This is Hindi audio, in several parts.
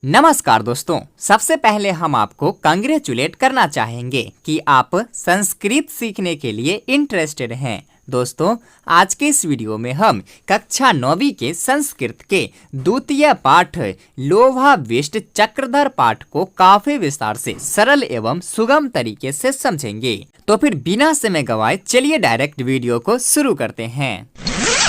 नमस्कार दोस्तों, सबसे पहले हम आपको कंग्रेचुलेट करना चाहेंगे कि आप संस्कृत सीखने के लिए इंटरेस्टेड हैं। दोस्तों, आज के इस वीडियो में हम कक्षा 9वीं के संस्कृत के द्वितीय पाठ लोभाविष्ट चक्रधर पाठ को काफी विस्तार से सरल एवं सुगम तरीके से समझेंगे। तो फिर बिना समय गवाए चलिए डायरेक्ट वीडियो को शुरू करते हैं।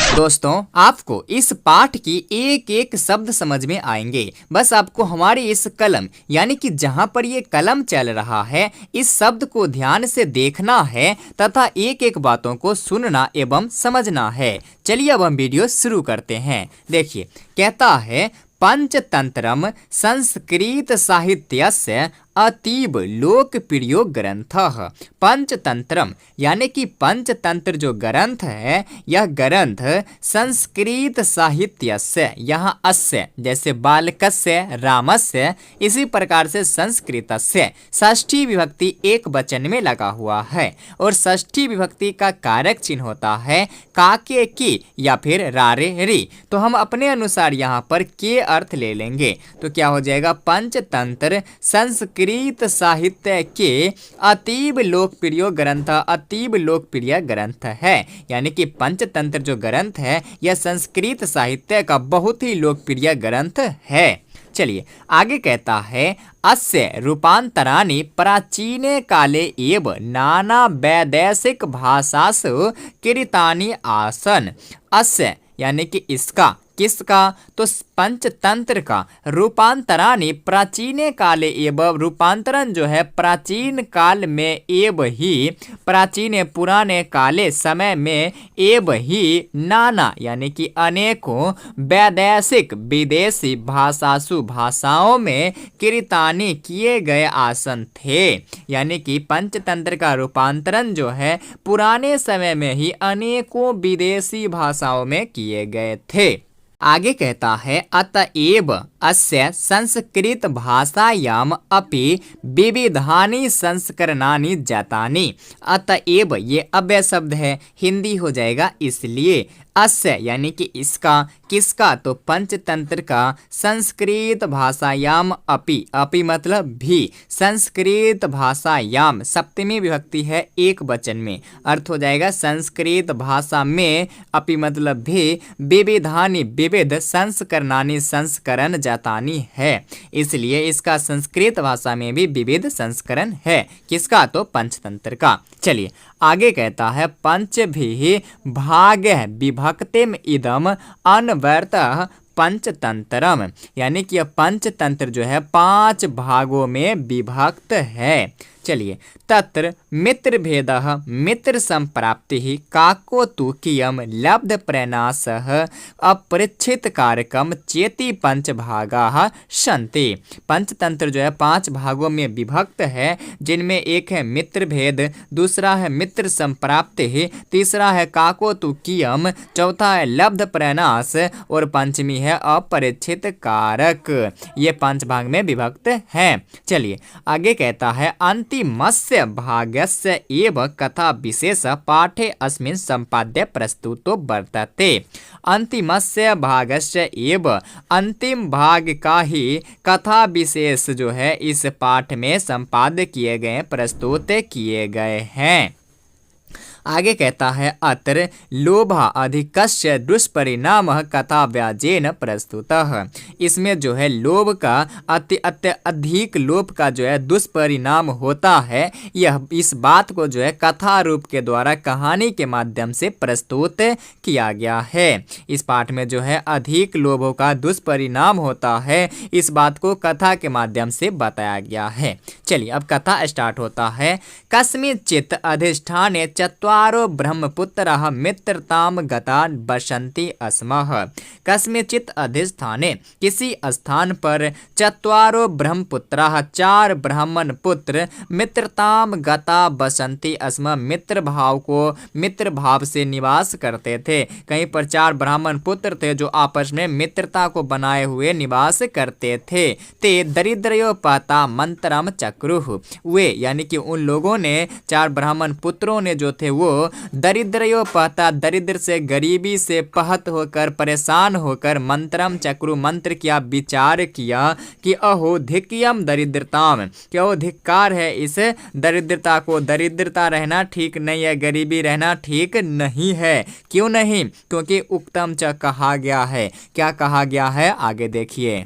दोस्तों, आपको इस पाठ की एक एक शब्द समझ में आएंगे। बस आपको हमारी इस कलम यानी कि जहां पर ये कलम चल रहा है, इस शब्द को ध्यान से देखना है तथा एक एक बातों को सुनना एवं समझना है। चलिए अब हम वीडियो शुरू करते हैं। देखिए, कहता है पंचतंत्रम संस्कृत साहित्यस्य अतीब लोकप्रियो ग्रंथः। पंचतंत्रम यानी कि पंचतंत्र जो ग्रंथ है, यह ग्रंथ संस्कृत साहित्यस्य, यहाँ अस्य जैसे बालकस्य रामस्य, इसी प्रकार से संस्कृतस्य षष्ठी विभक्ति एक वचन में लगा हुआ है और षष्ठी विभक्ति का कारक चिन्ह होता है काके की या फिर रारे री। तो हम अपने अनुसार यहाँ पर के अर्थ ले लेंगे। तो क्या हो जाएगा, पंचतंत्र संस्कृत साहित्य के अतीब लोकप्रिय ग्रंथ, अतीब लोकप्रिय ग्रंथ है। यानी कि पंचतंत्र जो ग्रंथ है, यह संस्कृत साहित्य का बहुत ही लोकप्रिय ग्रंथ है। चलिए आगे कहता है अस्य रूपांतराणि प्राचीने काले एव नाना वैदेशिक भाषासु कृतानि आसन। अस्य यानी कि इसका, किसका, तो पंचतंत्र का रूपांतरानि प्राचीने काले एवं, रूपांतरण जो है प्राचीन काल में एव ही, प्राचीन पुराने काले समय में एव ही नाना यानी कि अनेकों वैदेशिक विदेशी भाषासु भाषाओं में कृतानि किए गए आसन थे। यानी कि पंचतंत्र का रूपांतरण जो है पुराने समय में ही अनेकों विदेशी भाषाओं में किए गए थे। आगे कहता है अतएव अस्य संस्कृत भाषायाम अपि विविधानि संस्करणानि जातानि। अतएव ये अव्यय शब्द है, हिंदी हो जाएगा इसलिए। अस्य यानी कि इसका, किसका, तो पंचतंत्र का, संस्कृत भाषायाम अपि, अपि मतलब भी, संस्कृत भाषायाम सप्तमी विभक्ति है एक वचन में, अर्थ हो जाएगा संस्कृत भाषा में, अपि मतलब भी, विविधानि विविध, संस्करणानि संस्करण जातानि है, इसलिए इसका संस्कृत भाषा में भी विविध संस्करण है। किसका, तो पंचतंत्र का। चलिए आगे कहता है पंचभिः भागः विभक्तिम इदम अनवर्तः पंचतंत्रम। यानी कि यह पंचतंत्र जो है 5 भागों में विभक्त है। चलिए तत्र मित्र भेदः मित्र संप्राप्ति काकोतुकीयम लब्ध प्रयासः अपरिच्छित कारकम चेति पंचभागाः सन्ति। पंचतंत्र जो है 5 भागों में विभक्त है, जिनमें एक है मित्र भेद, दूसरा है मित्र संप्राप्ति, तीसरा है काकोतुकीयम, चौथा है लब्ध प्रयास और पंचमी है अपरिच्छित कारक। ये 5 भाग में विभक्त है। चलिए आगे कहता है अंतिमस्य भागस्य एव कथा विशेष पाठे अस्मिन् संपाद्य प्रस्तुतो वर्तते। अंतिमस्य भागस्य एव, अंतिम भाग का ही कथा विशेष जो है इस पाठ में संपाद्य किए गए, प्रस्तुत किए गए हैं। आगे कहता है अत्र लोभा अधिकस्य दुष्परिणामः कथा व्याजेन प्रस्तुतः। इसमें जो है लोभ का, अधिक लोभ का जो है दुष्परिणाम होता है, यह इस बात को जो है कथा रूप के द्वारा कहानी के माध्यम से प्रस्तुत किया गया है। इस पाठ में जो है अधिक लोभों का दुष्परिणाम होता है, इस बात को कथा के माध्यम से बताया गया है। चलिए अब कथा स्टार्ट होता है। कस्मिंश्चित् अधिष्ठाने चत्वारो ब्रह्मपुत्राः मित्रताम गता बसन्ति अस्मः। कस्मिंश्चित् अधिष्ठाने, किसी स्थान पर, चत्वारो ब्रह्मपुत्राः 4 ब्राह्मण पुत्र, मित्रताम गता बसन्ति अस्म, मित्र भाव को, मित्र भाव से निवास करते थे। कहीं पर 4 ब्राह्मण पुत्र थे जो आपस में मित्रता को बनाए हुए निवास करते थे। ते दरिद्रयोपता मंत्रम चक्रुः। वे यानी कि उन लोगों ने, 4 ब्राह्मण पुत्रों ने जो थे वो दरिद्रयो पहता, दरिद्र से गरीबी से पहत होकर परेशान होकर मंत्रम चक्रु मंत्र किया, विचार किया कि अहो धिक्यम दरिद्रताम, क्यों धिक्कार है इस दरिद्रता को, दरिद्रता रहना ठीक नहीं है, गरीबी रहना ठीक नहीं है। क्यों नहीं? क्योंकि उक्तम च कहा गया है। क्या कहा गया है आगे देखिए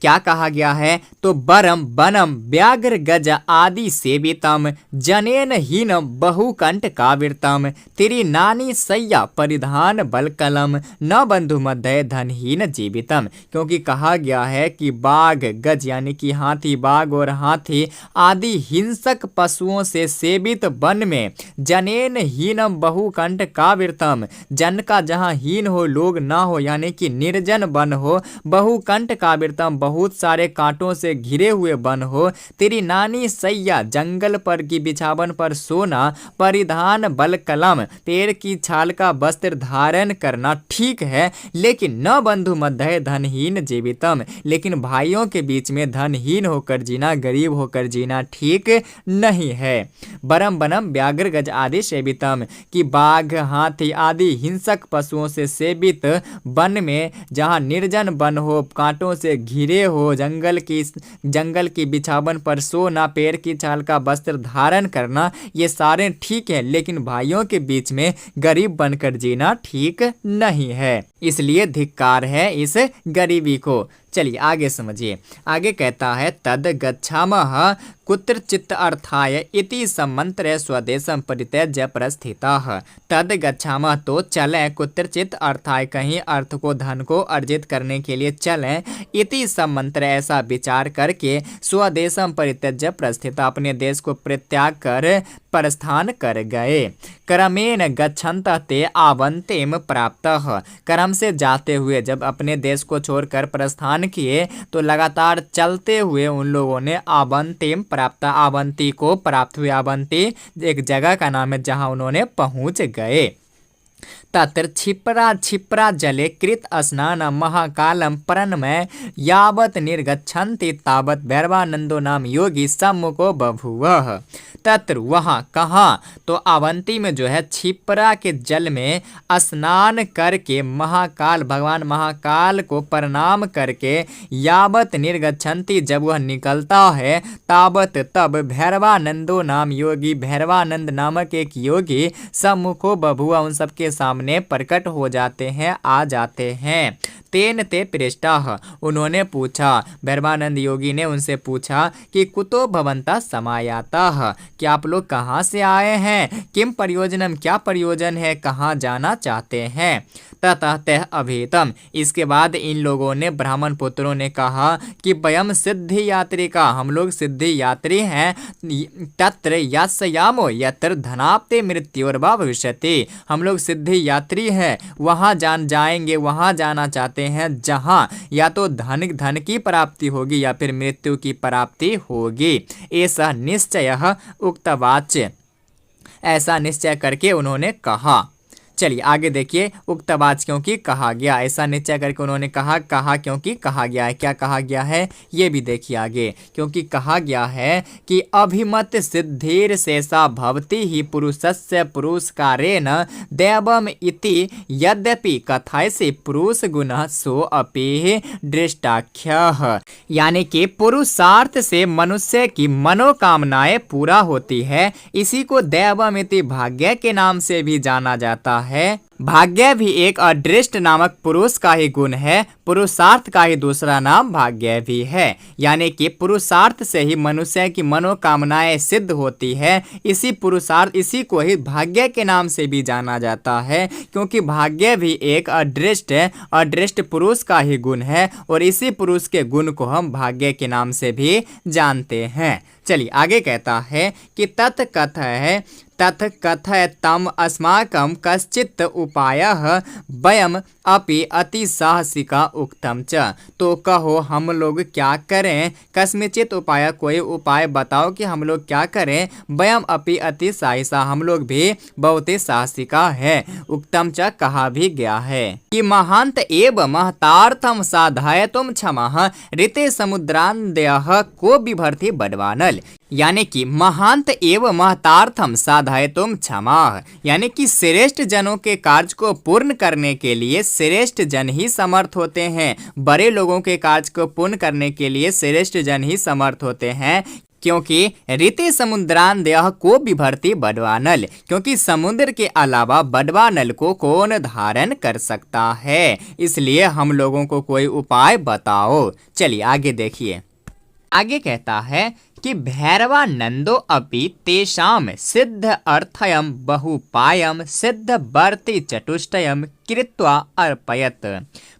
क्या कहा गया है। तो बरम बनम व्याघ्र गज आदि सेवितम जनेन हीनम बहुकंठ काविरतम तेरी नानी सैया परिधान बल कलम न बंधु मध्य धनहीन जीवितम। क्योंकि कहा गया है कि बाघ गज यानी कि हाथी, बाघ और हाथी आदि हिंसक पशुओं से सेवित वन में जनेन हीनम बहुकंठ काविरतम, जन का जहाँ हीन हो लोग ना हो यानी कि निर्जन वन हो, बहुकंठ काविरतम बहुत सारे कांटों से घिरे हुए वन हो, तेरी नानी सैया जंगल पर की बिछावन पर सोना, परिधान बल कलम पेड़ की छाल का वस्त्र धारण करना ठीक है, लेकिन न बंधु मध्य धनहीन जीवितम, लेकिन भाइयों के बीच में धनहीन होकर जीना, गरीब होकर जीना ठीक नहीं है। बरम बनम व्याघ्र गज आदि सेवितम कि बाघ हाथी आदि हिंसक पशुओं से सेवित वन में जहाँ निर्जन वन हो, कांटों से घिरे हो, जंगल की बिछावन पर सोना, पेड़ की छाल का वस्त्र धारण करना, ये सारे ठीक है, लेकिन भाइयों के बीच में गरीब बनकर जीना ठीक नहीं है, इसलिए धिक्कार है इस गरीबी को। चलिए आगे समझिए। आगे कहता है तद गच्छामः कुत्रचित् अर्थाय इति सम्मंत्र्य स्वदेशम परित्यज्य प्रस्थिताः। तद गच्छामः तो चलें, कुत्रचित् अर्थाय कहीं अर्थ को धन को अर्जित करने के लिए चलें, इति सम्मंत्र्य ऐसा विचार करके स्वदेशम परित्यज्य प्रस्थिता अपने देश को परित्याग कर प्रस्थान कर गए। क्रमेण गच्छन्तः ते आवन्तिम प्राप्तः, क्रम से जाते हुए जब अपने देश को छोड़कर प्रस्थान किए तो लगातार चलते हुए उन लोगों ने आवंतिम प्राप्त, आवंती को प्राप्त हुए। आवंती एक जगह का नाम है जहां उन्होंने पहुंच गए। तत्र क्षिप्रा जले कृत स्नान महाकालम प्रणमय यावत निर्गच्छन्ति तावत भैरवानंदो नाम योगी सम्मुखो बभूवः। तत्र वहाँ कहाँ, तो अवंती में जो है क्षिप्रा के जल में स्नान करके महाकाल, भगवान महाकाल को प्रणाम करके यावत निर्गच्छन्ति जब वह निकलता है, तावत तब भैरवानंदो नाम योगी, भैरवानंद नामक एक योगी सम्मुखो बभूव उन सबके सामने प्रकट हो जाते हैं, आ जाते हैं। तेन ते पृष्ठाः उन्होंने पूछा, भैरवानंद योगी ने उनसे पूछा कि कुतो भवन्तः समायाताः, कि आप लोग कहाँ से आए हैं, किम प्रयोजनम क्या प्रयोजन है, कहाँ जाना चाहते हैं। ततः तह अभीतम इसके बाद इन लोगों ने, ब्राह्मण पुत्रों ने कहा कि वयम सिद्धि यात्री का, हम लोग सिद्धि यात्री हैं। तत्र यास्यामो यत्र धनाप्ते मृत्योर्वा भविष्यति, हम लोग सिद्धि यात्री हैं, वहाँ जाएंगे, वहाँ जाना चाहते हैं जहाँ या तो धन की प्राप्ति होगी या फिर मृत्यु की प्राप्ति होगी। ऐसा निश्चय उक्तवाच्य, ऐसा निश्चय करके उन्होंने कहा। चलिए आगे देखिए, उक्तवाच क्योंकि कहा गया, ऐसा निश्चय करके उन्होंने कहा क्योंकि कहा गया है। क्या कहा गया है ये भी देखिए आगे, क्योंकि कहा गया है कि अभिमत सिद्धिर शेषा भवति ही पुरुषस्य पुरुषकारेण दैवम इति यद्यपि कथाय से पुरुष गुणः सो अपि दृष्टाख्यः, यानी कि पुरुषार्थ से मनुष्य की मनोकामनाएं पूरा होती है, इसी को दैवम इति भाग्य के नाम से भी जाना जाता है। भाग्य भी एक अदृष्ट नामक पुरुष का ही गुण है, पुरुषार्थ का ही दूसरा नाम भाग्य भी है, यानी कि पुरुषार्थ से ही मनुष्य की मनोकामनाएं सिद्ध होती है। इसी पुरुषार्थ, इसी को ही भाग्य के नाम से भी जाना जाता है, क्योंकि भाग्य भी एक अदृष्ट पुरुष का ही गुण है और इसी पुरुष के गुण को हम भाग्य के नाम से भी जानते हैं। चलिए आगे कहता है कि तथ कथय तम अस्माकं कश्चित् उपायः वयं अपि अति साहसिका उक्तम च। तो कहो हम लोग क्या करें, कस्मिचित उपाय, कोई उपाय बताओ कि हम लोग क्या करें। वयम अपि अति साहसा, हम लोग भी बहुत ही साहसिका है। उक्तम च, कहा भी गया है कि महांत एव महतार्थम साधायतुम क्षमः ऋते समुद्रांदयः को बिभर्ति बडवानल। यानी कि महांत एव महतार्थम साधायतुम क्षमा, यानी कि श्रेष्ठ जनों के कार्य को पूर्ण करने के लिए श्रेष्ठ जन ही समर्थ होते हैं। बड़े लोगों के कार्य को पूर्ण करने के लिए श्रेष्ठ जन ही समर्थ होते हैं, क्योंकि ऋते समुद्रांदयः को बिभर्ति बडवानल, क्योंकि समुद्र के अलावा बडवानल को कौन धारण कर सकता है। इसलिए हम लोगों को कोई उपाय बताओ। चलिए आगे देखिए। आगे कहता है कि भैरवानंदो अपि तेषाम सिद्ध अर्थयम बहुपायम सिद्ध वर्ति चतुष्टयम कृत्वा अर्पयत।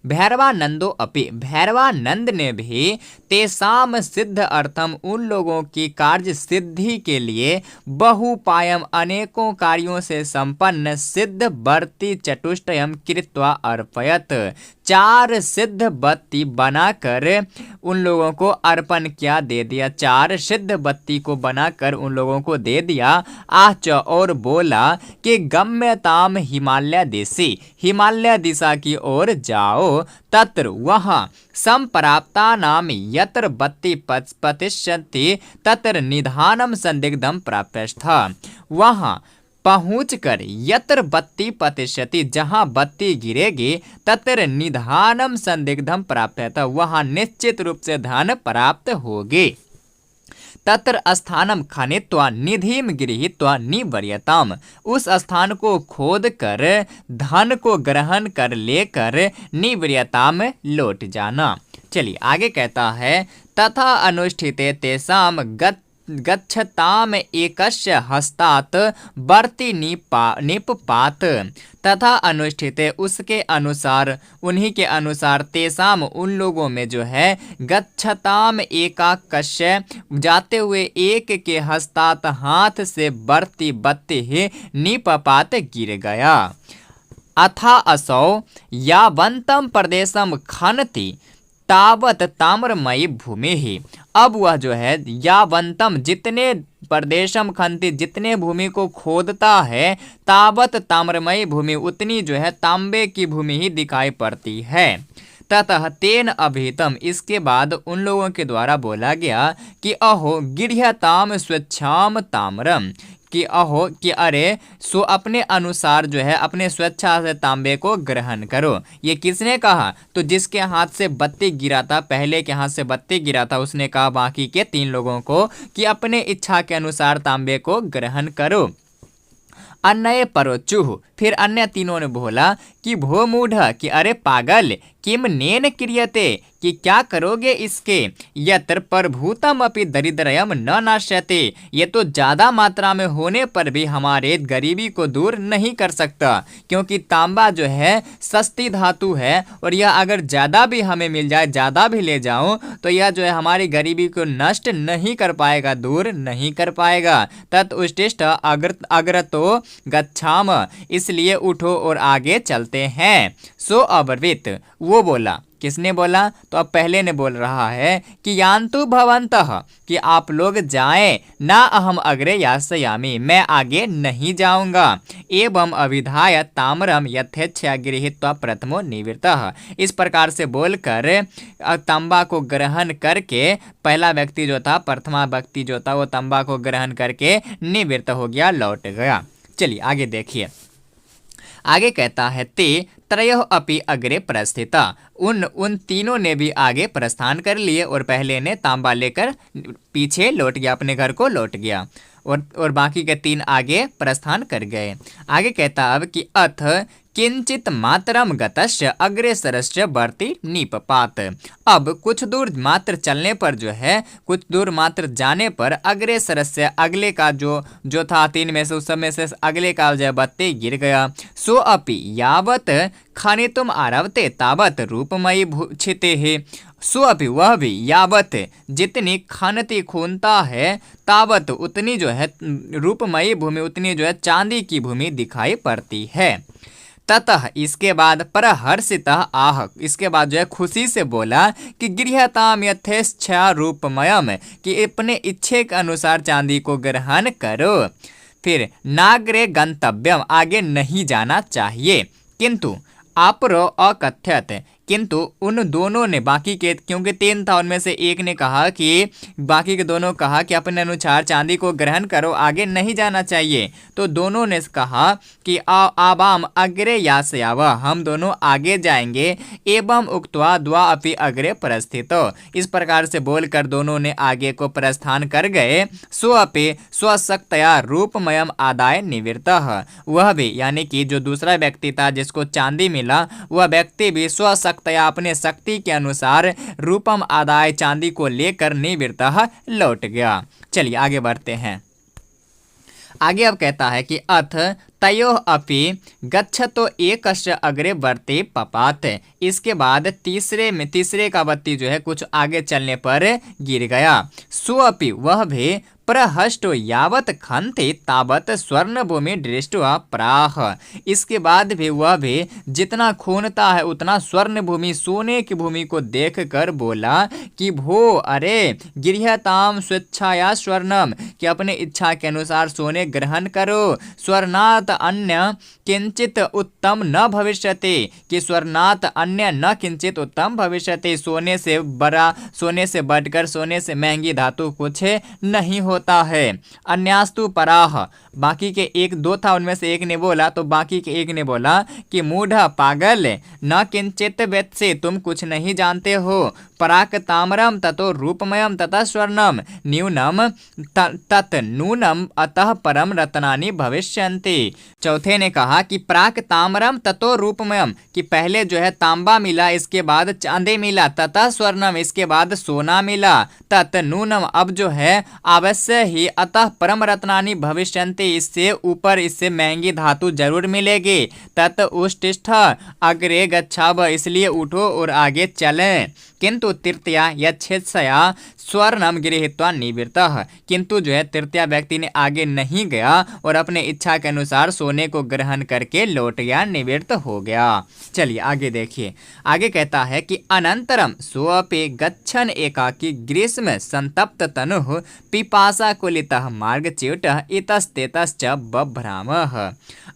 भैरवानंदो अपि, भैरवानंद ने भी तेषाम सिद्ध अर्थम, उन लोगों की कार्य सिद्धि के लिए बहुपायम, अनेकों कार्यों से संपन्न सिद्ध वर्ति चतुष्टयम कृत्वा अर्पयत, 4 सिद्ध बत्ती बनाकर उन लोगों को अर्पण किया, दे दिया। 4 सिद्ध बत्ती को बनाकर उन लोगों को दे दिया। आच, और बोला कि गम्यताम हिमालय देशी, हिमालय दिशा की ओर जाओ। तत्र, वहाँ, संप्राप्ता नाम यत्र बत्ती पतिष्यन्ति तत्र निधानम संदिग्धम प्राप्यस्थ। वहाँ पहुँचकर यत्र बत्ती पतिष्यति, जहाँ बत्ती गिरेगी, तत्र निधानम संदिग्धम प्राप्यत, वहाँ निश्चित रूप से धन प्राप्त होगी। तत्र स्थानम खनित्वा निधिम गृहीत्वा निवर्यताम, उस स्थान को खोद कर धन को ग्रहण कर लेकर निवर्यताम लौट जाना। चलिए आगे कहता है, तथा अनुष्ठिते तेषाम गच्छताम एकस्य हस्तात वर्ति निपपात। तथा अनुष्ठित, उसके अनुसार, उन्हीं के अनुसार, तेषाम, उन लोगों में जो है, गच्छताम एकाकस्य, जाते हुए एक के हस्तात, हाथ से वर्ति बत्ती ही निपपात गिर गया। अथा असौ यावंतम प्रदेशम खनति तावत ताम्रमयी भूमि ही। अब वह जो है यावंतम, जितने प्रदेशम खनति, जितने भूमि को खोदता है, तावत ताम्रमयी भूमि, उतनी जो है तांबे की भूमि ही दिखाई पड़ती है। ततः तेन अभिहितम, इसके बाद उन लोगों के द्वारा बोला गया कि अहो गृह्यताम स्वच्छाम ताम्रम, कि अहो, कि अरे, सो अपने अनुसार जो है, अपने स्वेच्छा से तांबे को ग्रहण करो। ये किसने कहा? तो जिसके हाथ से बत्ती गिरा था, पहले के हाथ से बत्ती गिरा था, उसने कहा बाकी के 3 लोगों को कि अपने इच्छा के अनुसार तांबे को ग्रहण करो। अन्य परोचुह, फिर अन्य तीनों ने बोला कि भो मूढ़, कि अरे पागल, किम नेन क्रियते, कि क्या करोगे इसके, यत्र प्रभूतम अपि दरिद्रयम न नाश्यते, ये तो ज़्यादा मात्रा में होने पर भी हमारे गरीबी को दूर नहीं कर सकता, क्योंकि तांबा जो है सस्ती धातु है, और यह अगर ज़्यादा भी हमें मिल जाए, ज़्यादा भी ले जाऊं, तो यह जो है हमारी गरीबी को नष्ट नहीं कर पाएगा, दूर नहीं कर पाएगा। तत् उष्टिष्ठ अग्रतो गच्छाम, इसलिए उठो और आगे चलते हैं। सो अब्रवीत, वो बोला। किसने बोला? तो अब पहले ने बोल रहा है कि यान्तु भवन्तः, कि आप लोग जाएं, ना अहम अग्रे यास्यामि, मैं आगे नहीं जाऊंगा। एवं अविधाय ताम्रम यथेच्छया गृहीत्वा प्रथमो निवृत्तः, इस प्रकार से बोलकर तांबा को ग्रहण करके पहला व्यक्ति जो था, प्रथमा व्यक्ति जो था, वो तांबा को ग्रहण करके निवृत्त हो गया, लौट गया। चलिए आगे देखिए। आगे कहता है, ते त्रयोः अपि अग्रे प्रस्थिता, उन तीनों ने भी आगे प्रस्थान कर लिए, और पहले ने तांबा लेकर पीछे लौट गया, अपने घर को लौट गया, और बाकी के 3 आगे प्रस्थान कर गए। आगे कहता अब कि अथ किंचित मात्रम गतस्य अग्रेसरस्य वर्ति निपपात, अब कुछ दूर मात्र चलने पर जो है, कुछ दूर मात्र जाने पर अग्रेसरस्य, अगले का जो था 3 में से, उस सब में से अगले का जो बत्ती गिर गया। सो अपि यावत खनितुम आरभते तावत रूपमयी छिते है, सो अपि, वह भी, यावत, जितनी खनती खूनता है, तावत, उतनी जो है रूपमयी भूमि, उतनी जो है चांदी की भूमि दिखाई पड़ती है। ततः इसके बाद परहर्षितः आह, इसके बाद जो है खुशी से बोला कि गृह्यताम यथेच्छा रूपमयम, कि अपने इच्छे के अनुसार चांदी को ग्रहण करो। फिर नागरे गंतव्यम, आगे नहीं जाना चाहिए। किंतु आपरो अकथ्यत, किंतु उन दोनों ने, बाकी के, क्योंकि 3 था उनमें से एक ने कहा कि, बाकी के दोनों कहा कि अपने अनुसार चांदी को ग्रहण करो, आगे नहीं जाना चाहिए। तो दोनों ने कहा कि आवाम अग्रे यास्याव, हम दोनों आगे जाएंगे। एवं उक्त्वा द्वा अपि अग्रे प्रस्थितो, इस प्रकार से बोलकर दोनों ने आगे को प्रस्थान कर गए। सो अपि स्वशक्तया रूपमयम आदाय निवृत्तः, वह भी यानी कि जो दूसरा व्यक्ति था जिसको चांदी मिला, वह व्यक्ति भी स्वशक्तया अपने शक्ति के अनुसार रूपम आदाय चांदी को लेकर निवृत्तः लौट गया। चलिए आगे बढ़ते हैं। आगे अब कहता है कि अथ तयोः अपि गच्छतो एकस्य अग्रे वर्ते पपात, इसके बाद तीसरे का बत्ती जो है कुछ आगे चलने पर गिर गया। सो अपि, वह भी प्रहष्टो यावत खन्ते तावत स्वर्ण भूमि दृष्ट्वा प्राह, इसके बाद भी वह भी जितना खूनता है उतना स्वर्ण भूमि, सोने की भूमि को देखकर बोला कि भो, अरे गृह्यताम स्वेच्छाया स्वर्णम, कि अपने इच्छा के अनुसार सोने ग्रहण करो। स्वर्णात अन्य किंचित उत्तम न भविष्यति, कि स्वर्णात अन्य न किंचित उत्तम भविष्यति, सोने से बड़ा, सोने से बढ़कर, सोने से महंगी धातु कुछ नहीं होता है। अन्यास्तु पराह, बाकी के 1-2 था उनमें से एक ने बोला, तो बाकी के एक ने बोला कि मूढ़, पागल, न किंचित वेत्से, तुम कुछ नहीं जानते हो। पराक ताम्रम ततो रूपमयम ततः स्वर्णम न्यूनम तत् नूनम अतः परम रत्नानि भविष्यन्ति। चौथे ने कहा कि प्राक ताम्रम ततो रूपमयम, कि पहले जो है तांबा मिला, इसके बाद चांदी मिला, ततः स्वर्णम, इसके बाद सोना मिला, तत् नूनम, अब जो है अवश्य ही, अतः परम रत्नानि भविष्यन्ति, इससे ऊपर, इससे महंगी धातु जरूर मिलेगी। तत् उष्टिष्ठ अग्रे गच्छाव, इसलिए उठो और आगे चलें। किंतु तृतीया यच्छेत्सया स्वर्णम गृहीत्वा निवृत्तः, किंतु जो है तृतीया व्यक्ति ने आगे नहीं गया और अपने इच्छा के अनुसार सोने को ग्रहण करके लौट गया, निवृत्त हो गया। चलिए आगे देखिए। आगे कहता है कि अनंतरम सोऽपि गच्छन् एकाकी ग्रीष्म संतप्त तनुः पिपासा कुलितः मार्गच्युतः इतस्तेतश्च बभ्रामः।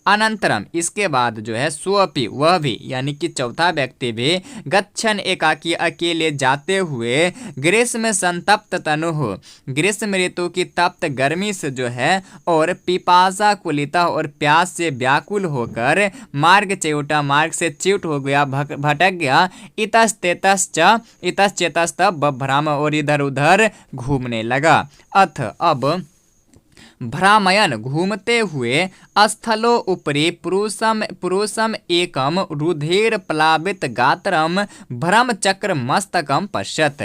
अनंतरम, इसके बाद जो है सोऽपि, वह भी यानी कि चौथा व्यक्ति भी, गच्छन् एकाकी, अकेले जाते हुए, ग्रीष्म संतप्त तनुः, ग्रीष्म ऋतु की तप्त गर्मी से जो है, और पिपासा कुलिता, और प्यास से व्याकुल होकर, मार्ग च्युता, मार्ग से च्युत हो गया, भटक गया, इतश्चेतस्त बभ्राम, और इधर उधर घूमने लगा। अथ, अब भ्रामयन, घूमते हुए, स्थलो उपरि पुरुषम एकम रुधिर प्लावित गात्रम भ्रम चक्र मस्तकम पश्यत।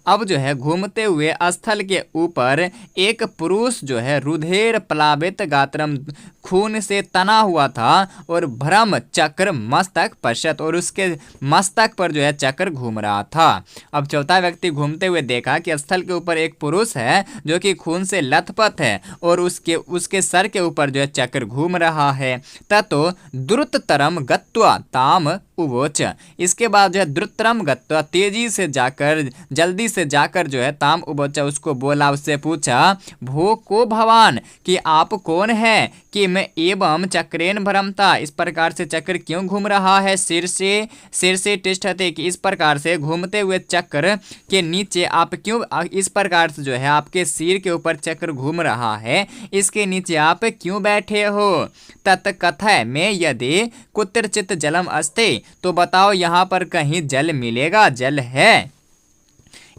अब जो है घूमते हुए स्थल के ऊपर एक पुरुष जो है रुधिर प्लावित गात्रम, खून से तना हुआ था, और भ्रम चक्र मस्तक पश्यत, और उसके मस्तक पर जो है चक्र घूम रहा था। अब चौथा व्यक्ति घूमते हुए देखा कि स्थल के ऊपर एक पुरुष है जो कि खून से लथपथ है, और उसके सर के ऊपर जो है चक्र घूम रहा है। ततो द्रुततरम गत्वा ताम उवोच, इसके बाद जो है द्रुततरम गत्वा, तेजी से जाकर, जल्दी से जाकर जो है, ताम उवोच, उसको बोला, उससे पूछा, भो को भवान, कि आप कौन है, कि मैं एवं चक्रेन भ्रमता, इस प्रकार से चक्र क्यों घूम रहा है, सिर से तिष्ठते, कि इस प्रकार से घूमते हुए चक्र के नीचे आप क्यों, इस प्रकार से जो है आपके सिर के ऊपर चक्र घूम रहा है, इसके नीचे आप क्यों बैठे हो। तत्कथय में यदि कुत्रचित जलम अस्ति, तो बताओ यहाँ पर कहीं जल मिलेगा, जल है।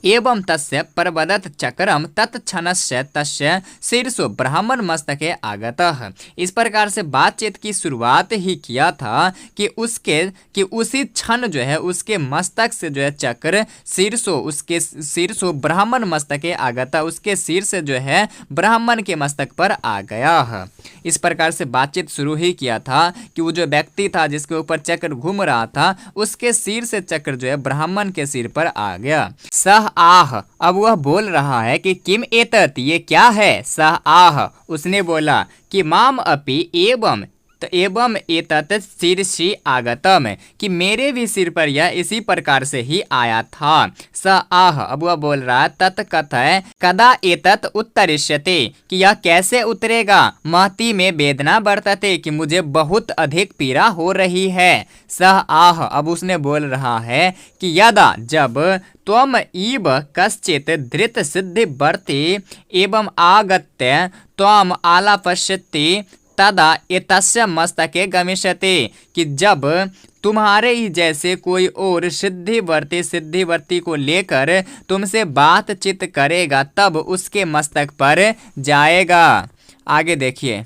एवं तस्य प्रवदत चक्रम तत्क्षणस्य तस्य शीर्षो ब्राह्मण मस्तके आगतः, इस प्रकार से बातचीत की शुरुआत ही किया था कि उसी क्षण जो है उसके मस्तक से जो है चक्र शीर्षो ब्राह्मण मस्तके आगतः, उसके सिर से जो है ब्राह्मण के मस्तक पर आ गया। इस प्रकार से बातचीत शुरू ही किया था कि वो जो व्यक्ति था जिसके ऊपर चक्र घूम रहा था, उसके सिर से चक्र जो है ब्राह्मण के सिर पर आ गया। सह आह, अब वह बोल रहा है कि किम एतत्, ये क्या है। सह आह, उसने बोला कि माम अपि एवं तो एवं एतत् शीर्षि आगतम, कि मेरे भी सिर पर यह इसी प्रकार से ही आया था। स आह, अब वह बोल रहा तत्कथय कदा एतत् उत्तरिष्यते, कि यह कैसे उतरेगा। महती में वेदना वर्तते, कि मुझे बहुत अधिक पीड़ा हो रही है। सह आह, अब उसने बोल रहा है कि यदा, जब त्वम इव कश्चित धृत सिद्धि वर्ति एवं आगत्य त्वम आलापश्यति तदा एतस्य मस्तके गमिष्यति, कि जब तुम्हारे ही जैसे कोई और सिद्धिवर्ती को लेकर तुमसे बातचीत करेगा तब उसके मस्तक पर जाएगा। आगे देखिए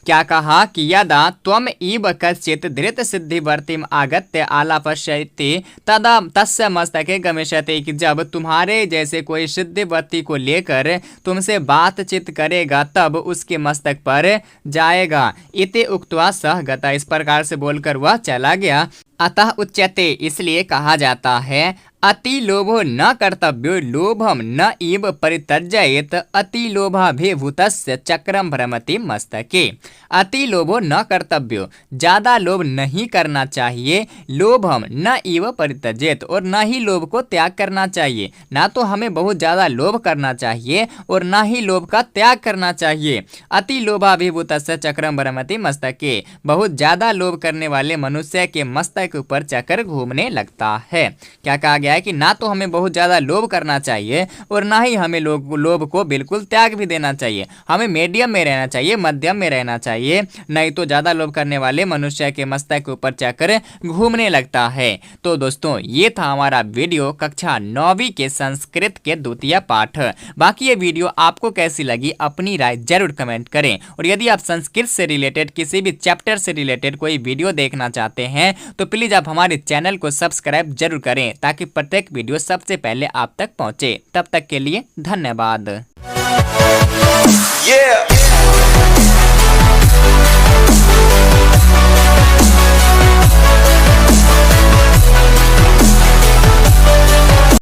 क्या कहा कि यदा त्वम इव कश्चित धृत सिद्धिवर्तिम आगत्य आलापश्यति तदा तस्य मस्तके गमिष्यति, कि जब तुम्हारे जैसे कोई सिद्धिवर्ती को लेकर तुमसे बातचीत करेगा तब उसके मस्तक पर जाएगा। इति उक्त्वा सह गता, इस प्रकार से बोलकर वह चला गया। अतः उच्यते, इसलिए कहा जाता है अति लोभो न कर्तव्यो लोभम न इव परित्यजेत अति लोभाभिभूतस्य चक्रम भ्रमति मस्तके। अति लोभो न कर्तव्यो, ज्यादा लोभ नहीं करना चाहिए। लोभम न इव परित्यजेत, और न ही लोभ को त्याग करना चाहिए। ना तो हमें बहुत ज्यादा लोभ करना चाहिए और ना ही लोभ का त्याग करना चाहिए। अति लोभाभिभूतस्य चक्रम भ्रमति मस्तके, बहुत ज्यादा लोभ करने वाले मनुष्य के मस्तक के ऊपर चक्कर घूमने लगता है। क्या कहा गया है कि ना तो हमें बहुत ज्यादा लोभ करना चाहिए और ना ही हमें लोभ को बिल्कुल त्याग भी देना चाहिए। हमें मीडियम में रहना चाहिए, मध्यम में रहना चाहिए, नहीं तो ज्यादा लोभ करने वाले मनुष्य के मस्तक के ऊपर चक्कर घूमने लगता है। तो दोस्तों ये था हमारा वीडियो कक्षा 9वीं के संस्कृत के द्वितीय पाठ। बाकी ये वीडियो आपको कैसी लगी अपनी राय जरूर कमेंट करें, और यदि आप संस्कृत से रिलेटेड किसी भी चैप्टर से रिलेटेड कोई वीडियो देखना चाहते हैं तो प्लीज आप हमारे चैनल को सब्सक्राइब जरूर करें ताकि प्रत्येक वीडियो सबसे पहले आप तक पहुंचे। तब तक के लिए धन्यवाद।